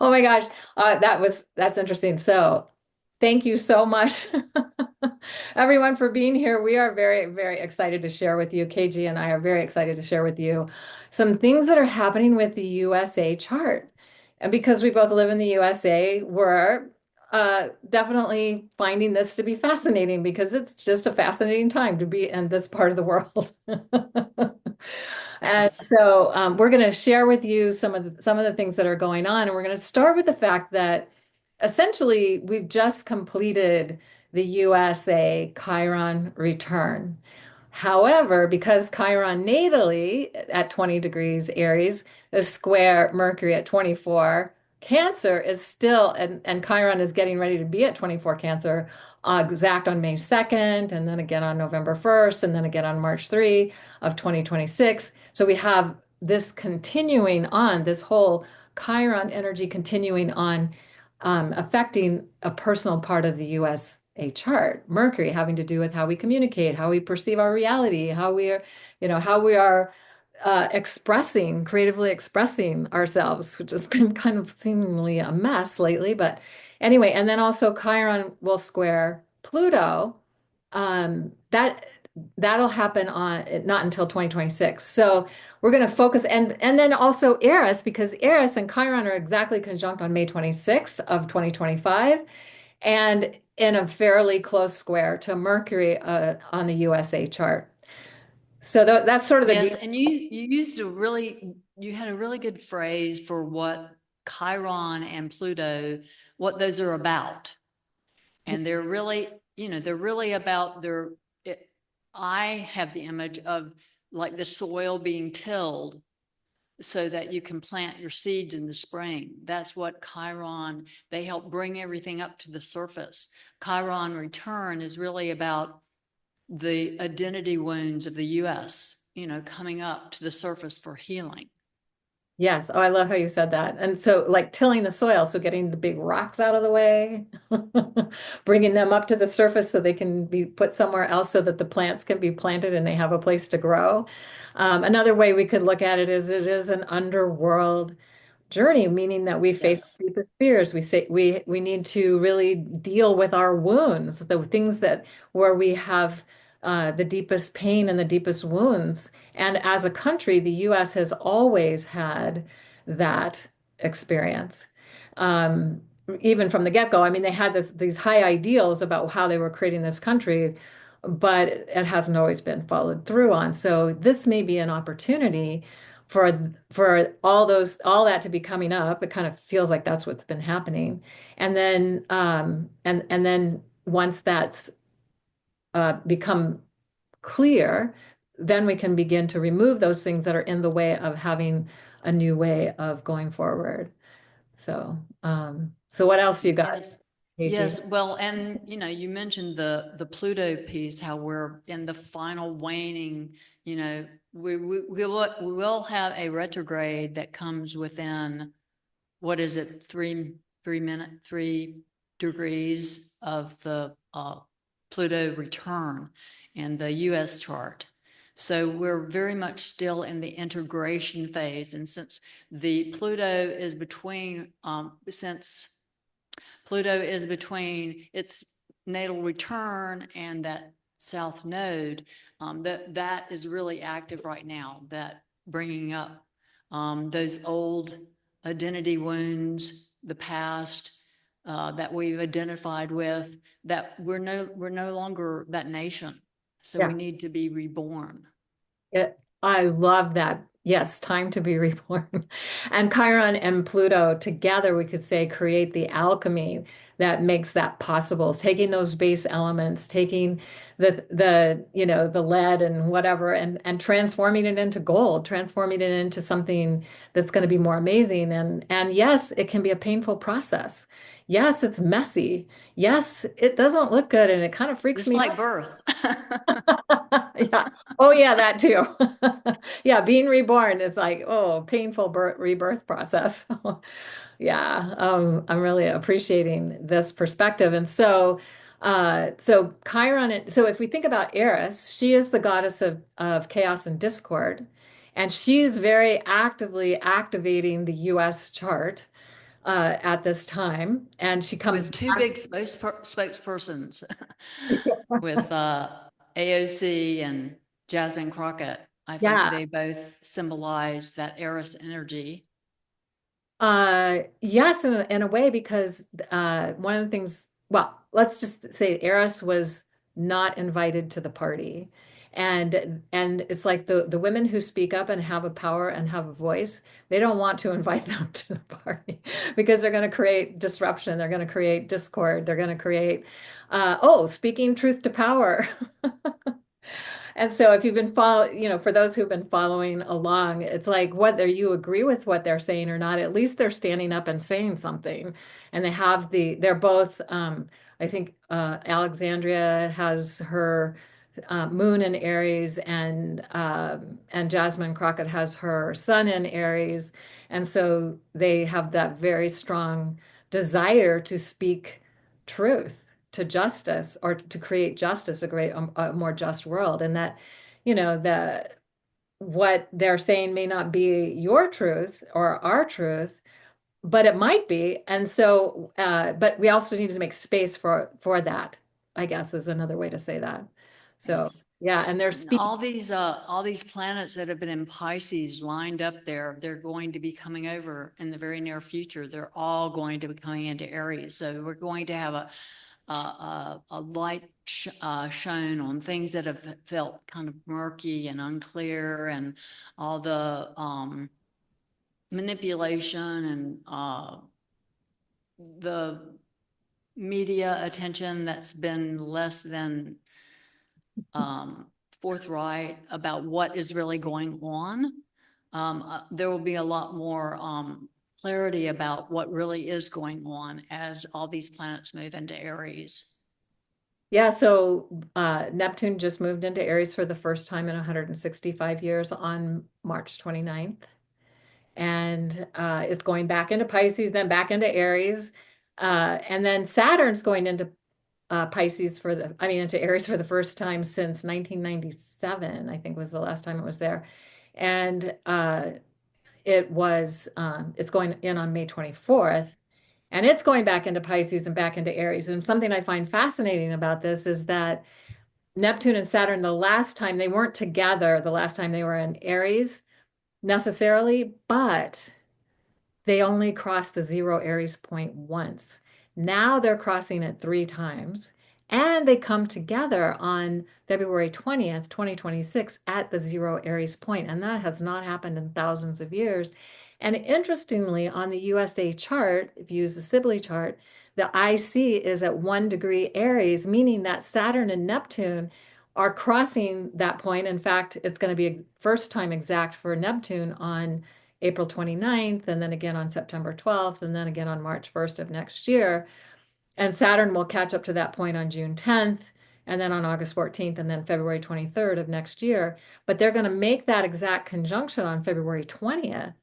Oh my gosh, that's interesting. So, thank you so much, everyone, for being here. We are very, very excited to share with you. KG and I are very excited to share with you some things that are happening with the USA chart. And because we both live in the USA, we're definitely finding this to be fascinating because it's just a fascinating time to be in this part of the world. And Yes. so we're going to share with you some of the things that are going on, and we're going to start with the fact that essentially we've just completed the USA Chiron return. However, because Chiron natally at 20 degrees Aries is square Mercury at 24, Cancer is still, and Chiron is getting ready to be at 24 Cancer, exact on May 2nd, and then again on November 1st, and then again on March 3 of 2026. So we have this continuing on, this whole Chiron energy continuing on, affecting a personal part of the USA chart. Mercury having to do with how we communicate, how we perceive our reality, how we are creatively expressing ourselves, which has been kind of seemingly a mess lately. But anyway, and then also Chiron will square Pluto. That'll happen on not until 2026. So we're going to focus and then also Eris, because Eris and Chiron are exactly conjunct on May 26th of 2025 and in a fairly close square to Mercury on the USA chart. So that's sort of the Yes, deal. and you used a really you had a really good phrase for what Chiron and Pluto, what those are about. And they're really, they're really about it, I have the image of like the soil being tilled so that you can plant your seeds in the spring. That's what Chiron, they help bring everything up to the surface. Chiron return is really about the identity wounds of the US, coming up to the surface for healing. Yes. Oh, I love how you said that. And so, like tilling the soil, so getting the big rocks out of the way, bringing them up to the surface so they can be put somewhere else so that the plants can be planted and they have a place to grow. Another way we could look at it is an underworld journey, meaning that we face Yes. deepest fears. We need to really deal with our wounds, the things that where we have the deepest pain and the deepest wounds. And as a country, the U.S. has always had that experience. Um, Even from the get-go. I mean, they had these high ideals about how they were creating this country, but it hasn't always been followed through on. So this may be an opportunity for all that to be coming up. It kind of feels like that's what's been happening. And then once that's become clear, then we can begin to remove those things that are in the way of having a new way of going forward. So what else you got, Yes. Casey? Yes, well, and you mentioned the Pluto piece, how we're in the final waning. We will have a retrograde that comes within, what is it, 3 degrees of the Pluto return in the U.S. chart. So we're very much still in the integration phase, and since the Pluto is between, since Pluto is between its natal return and that south node, that is really active right now. That bringing up those old identity wounds, the past that we've identified with. That we're no longer that nation, so we Yeah. need to be reborn. I love that. Yes, time to be reborn. And Chiron and Pluto together, we could say, create the alchemy that makes that possible. Taking those base elements, taking the lead and whatever, and transforming it into gold, transforming it into something that's going to be more amazing. And yes, it can be a painful process. Yes, it's messy. Yes, it doesn't look good, and it kind of freaks Just me like out. birth. Yeah. Oh, yeah, that too. Yeah, being reborn is like, oh, painful rebirth process. Yeah, I'm really appreciating this perspective. And so Chiron, so if we think about Eris, she is the goddess of chaos and discord, and she's very actively activating the US chart. at this time, and she comes with two back. big spokespersons with AOC and Jasmine Crockett. I think Yeah. they both symbolize that Eris energy. Yes, in a way, because one of the things, well, let's just say Eris was not invited to the party. And it's like the women who speak up and have a power and have a voice, they don't want to invite them to the party because they're going to create disruption, they're going to create discord, they're going to create oh, speaking truth to power. And so if you've been for those who've been following along, it's like whether you agree with what they're saying or not, at least they're standing up and saying something. And they're both, I think Alexandria has her moon in Aries, and Jasmine Crockett has her sun in Aries. And so they have that very strong desire to speak truth, to justice, or to create justice, a more just world. And that, that what they're saying may not be your truth or our truth, but it might be. And so, but we also need to make space for that, I guess, is another way to say that. So Yes. yeah, and they're speaking. All these planets that have been in Pisces lined up there, they're going to be coming over in the very near future. They're all going to be coming into Aries. So we're going to have a light shown on things that have felt kind of murky and unclear, and all the manipulation and the media attention that's been less than um, forthright about what is really going on. There will be a lot more clarity about what really is going on as all these planets move into Aries. Yeah, so Neptune just moved into Aries for the first time in 165 years on March 29th. And it's going back into Pisces, then back into Aries. And then Saturn's going into into Aries for the first time since 1997, I think was the last time it was there. And it's going in on May 24th. And it's going back into Pisces and back into Aries. And something I find fascinating about this is that Neptune and Saturn, the last time they weren't together, the last time they were in Aries necessarily, but they only crossed the zero Aries point once. Now they're crossing it three times. And they come together on February 20th, 2026, at the zero Aries point. And that has not happened in thousands of years. And interestingly, on the USA chart, if you use the Sibley chart, the IC is at 1 degree Aries, meaning that Saturn and Neptune are crossing that point. In fact, it's going to be first time exact for Neptune on April 29th, and then again on September 12th, and then again on March 1st of next year. And Saturn will catch up to that point on June 10th, and then on August 14th, and then February 23rd of next year. But they're going to make that exact conjunction on February 20th,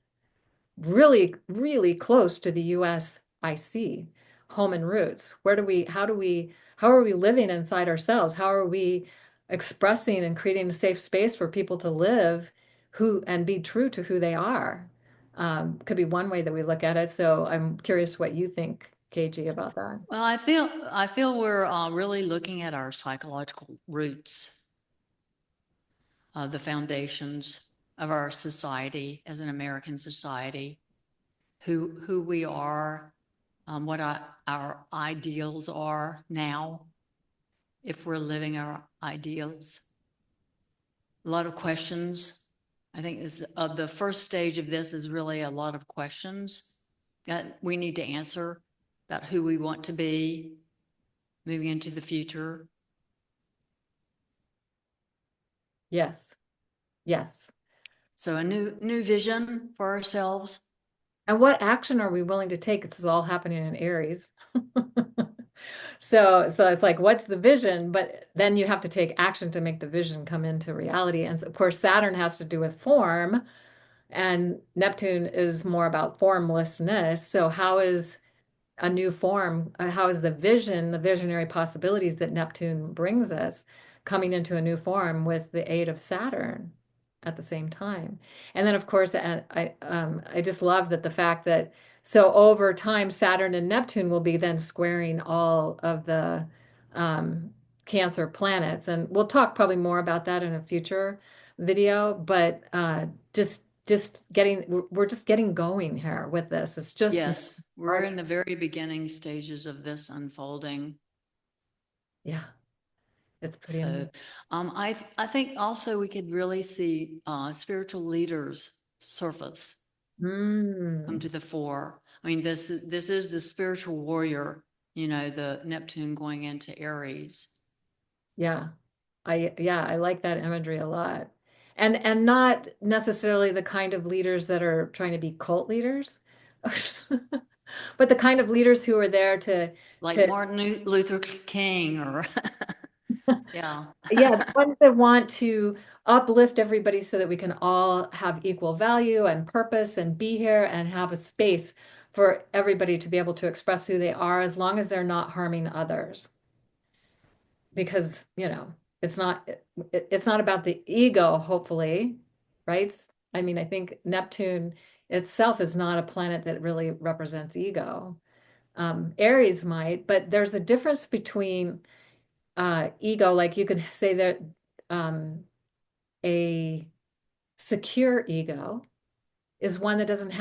really, really close to the US IC, home and roots. How are we living inside ourselves? How are we expressing and creating a safe space for people to live and be true to who they are? Could be one way that we look at it. So I'm curious what you think, KG, about that. Well, I feel we're really looking at our psychological roots, the foundations of our society as an American society, who we are, what our ideals are now, if we're living our ideals. A lot of questions. I think the first stage of this is really a lot of questions that we need to answer about who we want to be moving into the future. Yes, yes. So a new vision for ourselves. And what action are we willing to take? This is all happening in Aries. So it's like, what's the vision? But then you have to take action to make the vision come into reality. And of course, Saturn has to do with form, and Neptune is more about formlessness. So how is a new form? How is the vision, the visionary possibilities that Neptune brings us, coming into a new form with the aid of Saturn at the same time? And then, of course, I just love that the fact that So over time, Saturn and Neptune will be then squaring all of the um, Cancer planets. And we'll talk probably more about that in a future video, but just getting we're just getting going here with this. It's just Yes, we're starting. in the very beginning stages of this unfolding. Yeah, it's pretty So amazing. I think also we could really see spiritual leaders surface, come Mm, to the fore. I mean, this is the spiritual warrior, the Neptune going into Aries. yeah. I like that imagery a lot. And not necessarily the kind of leaders that are trying to be cult leaders, but the kind of leaders who are there Like to Martin Luther King or yeah. yeah, the ones that want to uplift everybody so that we can all have equal value and purpose and be here and have a space for everybody to be able to express who they are as long as they're not harming others. Because, it's not about the ego, hopefully, right? I mean, I think Neptune itself is not a planet that really represents ego. Aries might, but there's a difference between ego, like you could say that um, a secure ego is one that doesn't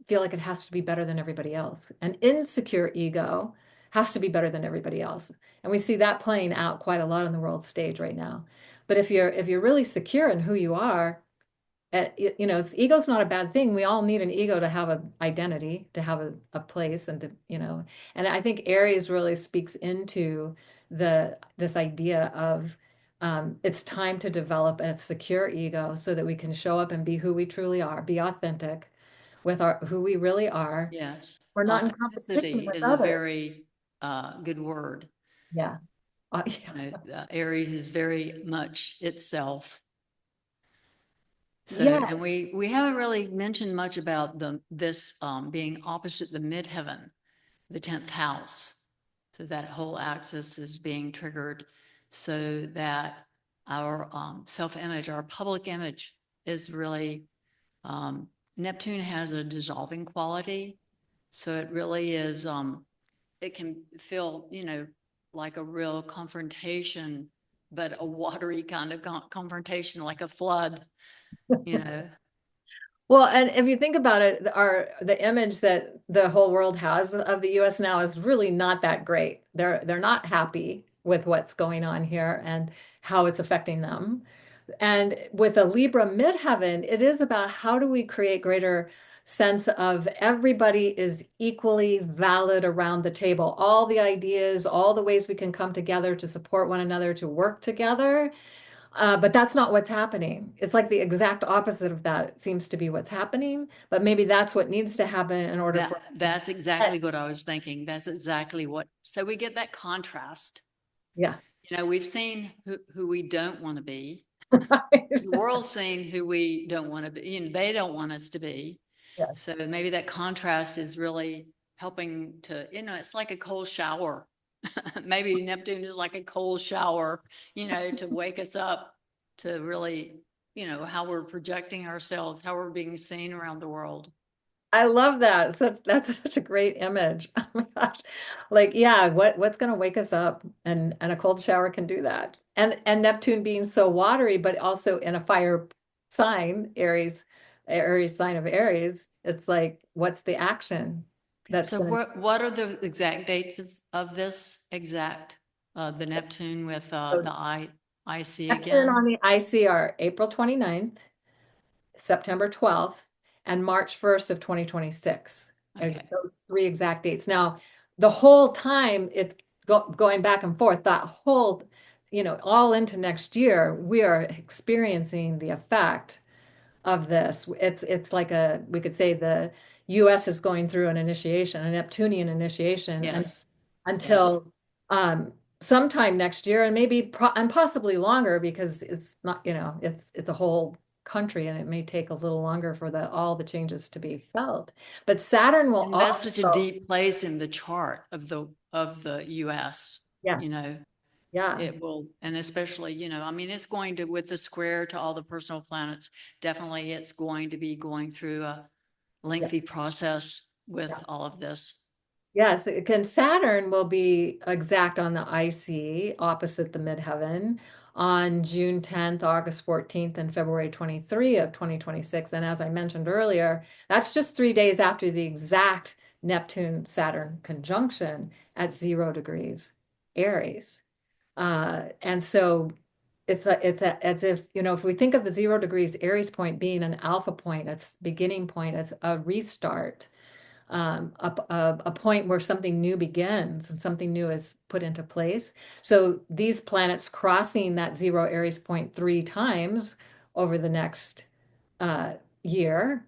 feel like it has to be better than everybody else. An insecure ego has to be better than everybody else. And we see that playing out quite a lot on the world stage right now. But if you're really secure in who you are, ego's not a bad thing. We all need an ego to have an identity, to have a place, and I think Aries really speaks into this idea of it's time to develop a secure ego so that we can show up and be who we truly are, be authentic with our who we really are. Yes. We're not in competition Authenticity with is a others. very good word. Yeah. Yeah. Aries is very much itself. So, Yeah. and we haven't really mentioned much about this being opposite the midheaven, the 10th house. So that whole axis is being triggered so that our self-image, our public image is really, Neptune has a dissolving quality. So it really is, it can feel, like a real confrontation, but a watery kind of confrontation, like a flood, you know. Well, and if you think about it, the image that the whole world has of the US now is really not that great. They're not happy with what's going on here and how it's affecting them. And with a Libra midheaven, it is about how do we create greater sense of everybody is equally valid around the table. All the ideas, all the ways we can come together to support one another, to work together. But that's not what's happening. It's like the exact opposite of that seems to be what's happening. But maybe that's what needs to happen in order for. That's exactly what I was thinking. That's exactly what, so we get that contrast. Yeah. We've seen who we don't want to be. Right. The world's seeing who we don't want to be, they don't want us to be. Yes. So maybe that contrast is really helping to, it's like a cold shower. Maybe Neptune is like a cold shower, to wake us up to really, how we're projecting ourselves, how we're being seen around the world. I love that. That's such a great image. Oh my gosh. Like, yeah, what's gonna wake us up? And a cold shower can do that. And Neptune being so watery, but also in a fire sign, Aries sign of Aries, it's like, what's the action that's So gonna what are the exact dates of this exact, the Neptune with so the IC Neptune on again? the IC are April 29th, September 12th, and March 1st of 2026. Okay. Those three exact dates. Now, the whole time it's going back and forth, that whole, all into next year, we are experiencing the effect of this. It's like we could say the US is going through an initiation, a Neptunian initiation, and Yes. Yes. until sometime next year, and and possibly longer because it's not, it's a whole country and it may take a little longer for all the changes to be felt. But Saturn will And that's such a also, deep place in the chart of the US, you yes, know, yeah. it will, and especially, I mean, it's going to, with the square to all the personal planets, definitely it's going to be going through Yeah. lengthy process with all of this. Yes, it can. Saturn will be exact on the IC opposite the midheaven on June 10th, August 14th, and February 23 of 2026. And as I mentioned earlier, that's just 3 days after the exact Neptune-Saturn conjunction at 0 degrees Aries. And so as if, if we think of the 0 degrees Aries point being an alpha point, it's beginning point, it's a restart, a point where something new begins and something new is put into place. So these planets crossing that 0 Aries point 3 times over the next uh, year,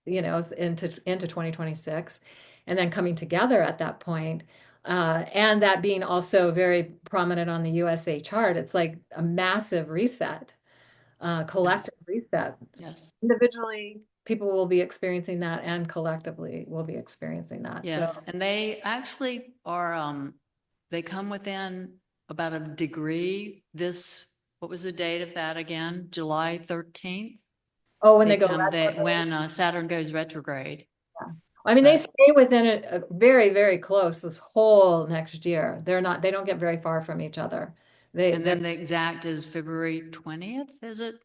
into 2026, and then coming together at that point. And that being also very prominent on the USA chart, it's like a massive reset, Yes, collective reset. yes, Individually, people will be experiencing that, and collectively, we'll be experiencing that. So, yes. And they actually are, they come within about a degree. What was the date of that again? July 13th? oh, when They they go come that retrograde, when Saturn goes retrograde. yeah. I mean, they But stay within it very, very close this whole next year. They don't get very far from each other. and They're, then the exact is February 20th, is it?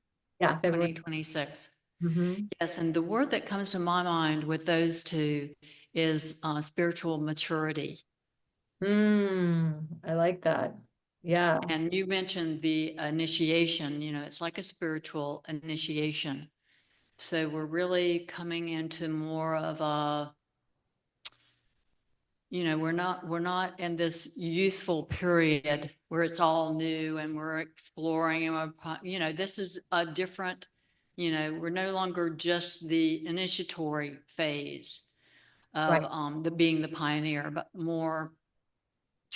yeah, February. 2026. Hmm. Yes, and the word that comes to my mind with those two is spiritual maturity. I like that. Yeah, And you mentioned the initiation, it's like a spiritual initiation. So we're really coming into more of a, we're not in this youthful period where it's all new and we're exploring and this is a different, we're no longer just the initiatory phase of right. the being the pioneer, but more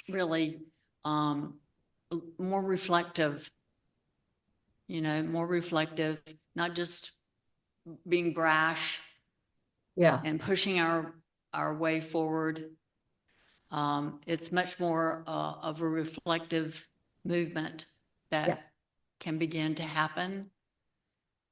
really um, more reflective, more reflective, not just being brash Yeah, and pushing our way forward. It's much more of a reflective movement yeah. that can begin to happen.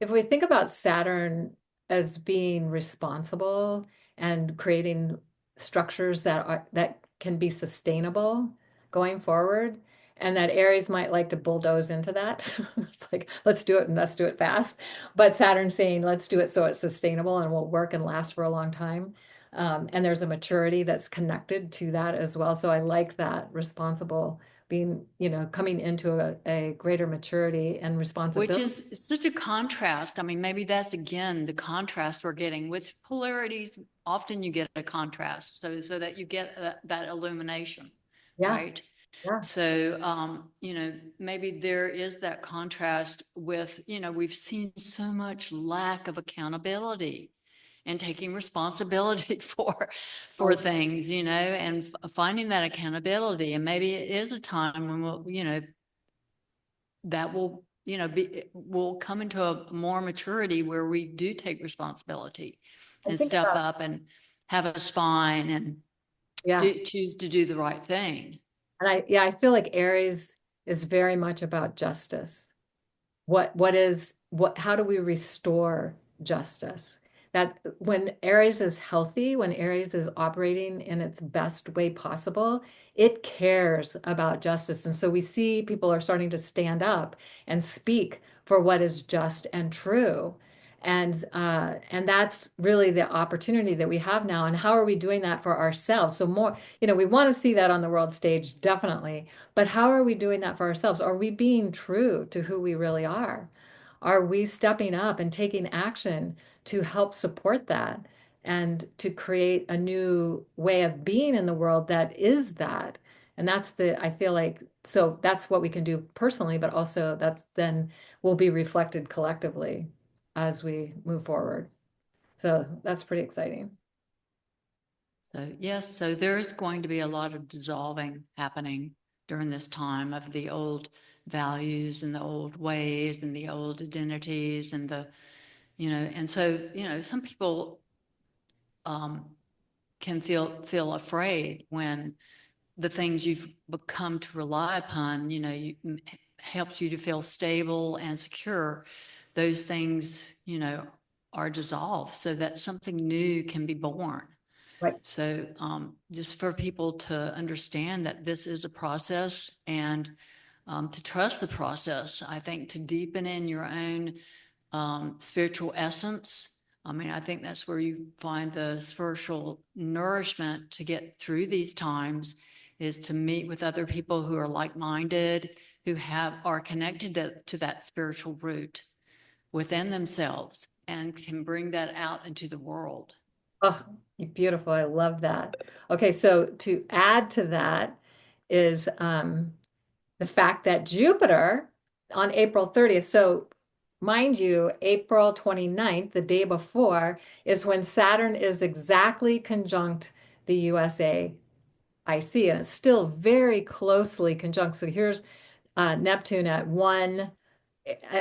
If we think about Saturn as being responsible and creating structures that can be sustainable going forward, and that Aries might like to bulldoze into that. It's like, let's do it and let's do it fast. But Saturn's saying, let's do it so it's sustainable and will work and last for a long time. And there's a maturity that's connected to that as well. So I like that responsible being, coming into a greater maturity and Which responsibility. is such a contrast. I mean, maybe that's again the contrast we're getting with polarities. Often you get a contrast, so that you get that illumination, Yeah, right? yeah. So, maybe there is that contrast with, we've seen so much lack of accountability and taking responsibility for Oh, things, and finding that accountability. And maybe it is a time when that will, will come into a more maturity where we do take responsibility I and think step about, up and have a spine and yeah. choose to do the right thing. And I feel like Aries is very much about justice. How do we restore justice? That when Aries is healthy, when Aries is operating in its best way possible, it cares about justice. And so we see people are starting to stand up and speak for what is just and true. And that's really the opportunity that we have now. And how are we doing that for ourselves? So more, we want to see that on the world stage, definitely. But how are we doing that for ourselves? Are we being true to who we really are? Are we stepping up and taking action to help support that and to create a new way of being in the world that is that? And I feel like, so that's what we can do personally, but also that's then will be reflected collectively as we move forward. So that's pretty exciting. So, yes, so there's going to be a lot of dissolving happening during this time of the old values and the old ways and the old identities and and so, some people um, can feel afraid when the things you've become to rely upon, helps you to feel stable and secure. Those things, are dissolved so that something new can be born. Right. So just for people to understand that this is a process, and to trust the process, I think to deepen in your own spiritual essence. I mean, I think that's where you find the spiritual nourishment to get through these times, is to meet with other people who are like-minded, who are connected to that spiritual root within themselves and can bring that out into the world. Oh, beautiful. I love that. Okay, so to add to that is the fact that Jupiter on April 30th, so mind you, April 29th, the day before, is when Saturn is exactly conjunct the USA IC, and it's still very closely conjunct. So here's Neptune at 1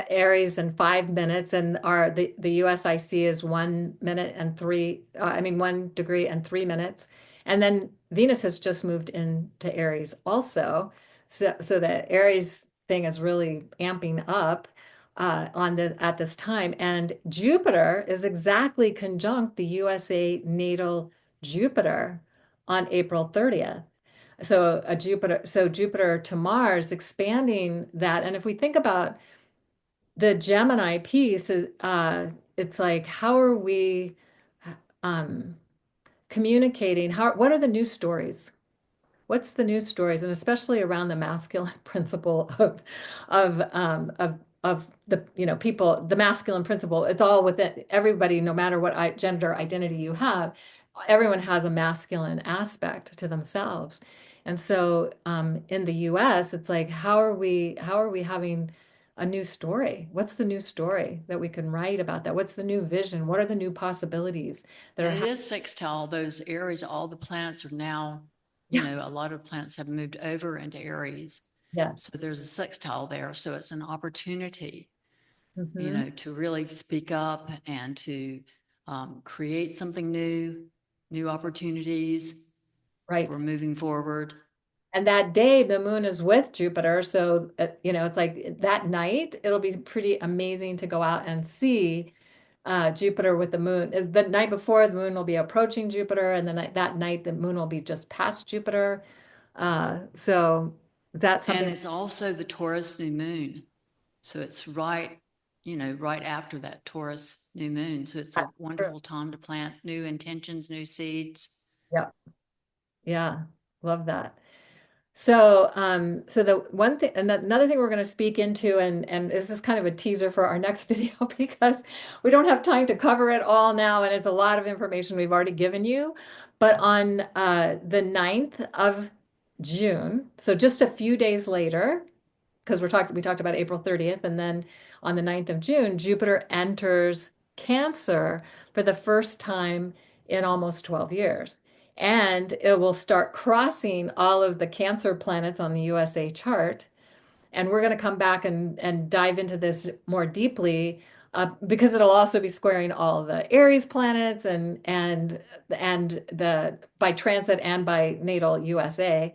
Aries in 5 minutes, and the USIC is 1 minute and three, I mean 1 degree and 3 minutes. And then Venus has just moved into Aries also. So the Aries thing is really amping up at this time. And Jupiter is exactly conjunct the USA natal Jupiter on April 30th. So Jupiter to Mars expanding that. And if we think about the Gemini piece is it's like how are we um communicating? What are the news stories? What's the news stories, and especially around the masculine principle of the people, the masculine principle. It's all within everybody, no matter what gender identity you have. Everyone has a masculine aspect to themselves, and so in the U.S., it's like how are we having a new story? What's the new story that we can write about that? What's the new vision? What are the new possibilities that are And it happening? is sextile, those Aries, all the planets are now, Yeah. a lot of planets have moved over into Aries. Yes. So there's a sextile there. So it's an opportunity, Hmm. to really speak up and to create something new, new opportunities Right. for moving forward. And that day, the moon is with Jupiter. So, it's like that night, it'll be pretty amazing to go out and see Jupiter with the moon. The night before, the moon will be approaching Jupiter, and that night, the moon will be just past Jupiter. So that's And something. it's also the Taurus new moon. So it's right after that Taurus new moon. So it's a That's true. wonderful time to plant new intentions, new seeds. Yeah. Yeah. Love that. So the one thing, and another thing we're going to speak into, and this is kind of a teaser for our next video because we don't have time to cover it all now, and it's a lot of information we've already given you. But on the 9th of June, so just a few days later, because we talked about April 30th, and then on the 9th of June, Jupiter enters Cancer for the first time in almost 12 years. And it will start crossing all of the Cancer planets on the USA chart. And we're going to come back and dive into this more deeply because it'll also be squaring all the Aries planets and the by transit and by natal USA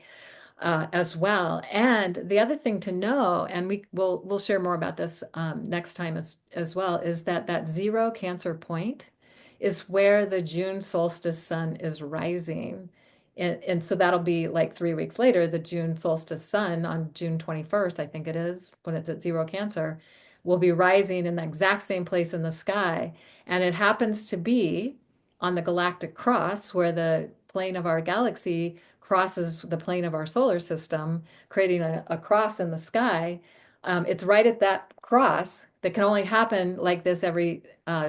as well. And the other thing to know, and we'll share more about this next time as well, is that zero Cancer point is where the June solstice sun is rising. And so that'll be like 3 weeks later, the June solstice sun on June 21st, I think it is, when it's at zero Cancer, will be rising in the exact same place in the sky. And it happens to be on the galactic cross where the plane of our galaxy crosses the plane of our solar system, creating a cross in the sky. It's right at that cross that can only happen like this every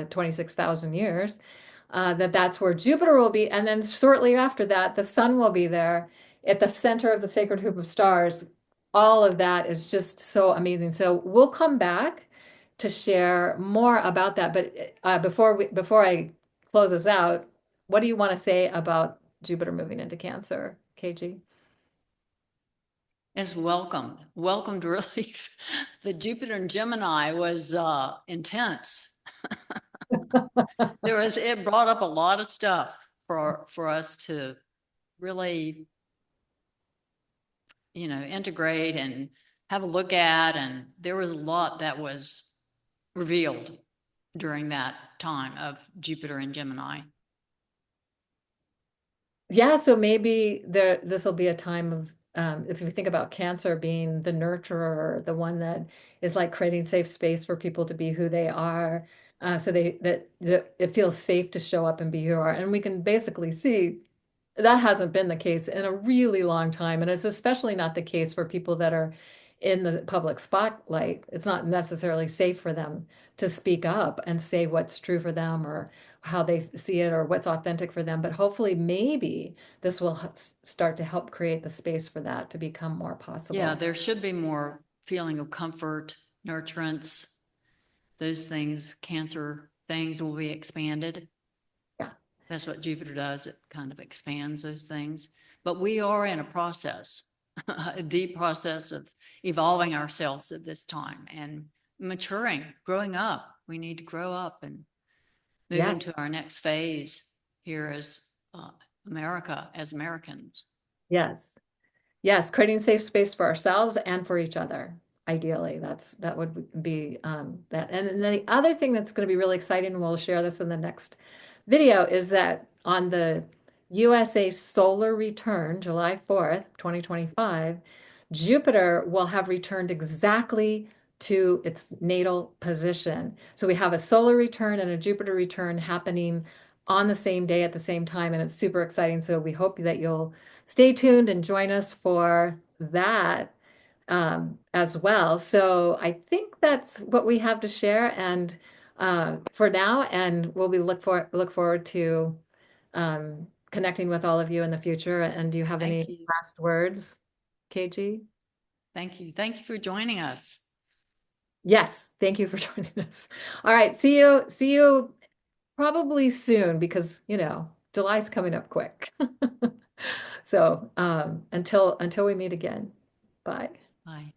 26,000 years. That's where Jupiter will be, and then shortly after that, the sun will be there at the center of the sacred group of stars. All of that is just so amazing. So we'll come back to share more about that. But before I close us out, what do you want to say about Jupiter moving into Cancer, KG? Is welcomed really. The Jupiter and Gemini was intense. It brought up a lot of stuff for us to really, integrate and have a look at. And there was a lot that was revealed, during that time of Jupiter and Gemini. Yeah, so maybe this will be a time of if you think about Cancer being the nurturer, the one that is like creating safe space for people to be who they are, so that it feels safe to show up and be who you are. And we can basically see that hasn't been the case in a really long time. And it's especially not the case for people that are in the public spotlight. It's not necessarily safe for them to speak up and say what's true for them or how they see it or what's authentic for them. But hopefully, maybe this will start to help create the space for that to become more Yeah, possible. there should be more feeling of comfort, nurturance, those things, Cancer things will be expanded. Yeah. That's what Jupiter does. It kind of expands those things. But we are in a process, a deep process of evolving ourselves at this time and maturing, growing up. We need to grow up and move Yeah. into our next phase here as America, as Americans. Yes. Yes, creating safe space for ourselves and for each other. Ideally, that would be that. And then the other thing that's going to be really exciting, and we'll share this in the next video, is that on the USA solar return, July 4th, 2025, Jupiter will have returned exactly to its natal position. So we have a solar return and a Jupiter return happening on the same day at the same time, and it's super exciting. So we hope that you'll stay tuned and join us for that as well. So I think that's what we have to share, and for now, and we'll be look forward to connecting with all of you in the future. And do you have any Thank you. last words, KG? Thank you. Thank you for joining us. Yes, thank you for joining us. All right, see you probably soon because July's coming up quick. So until we meet again, bye. Bye.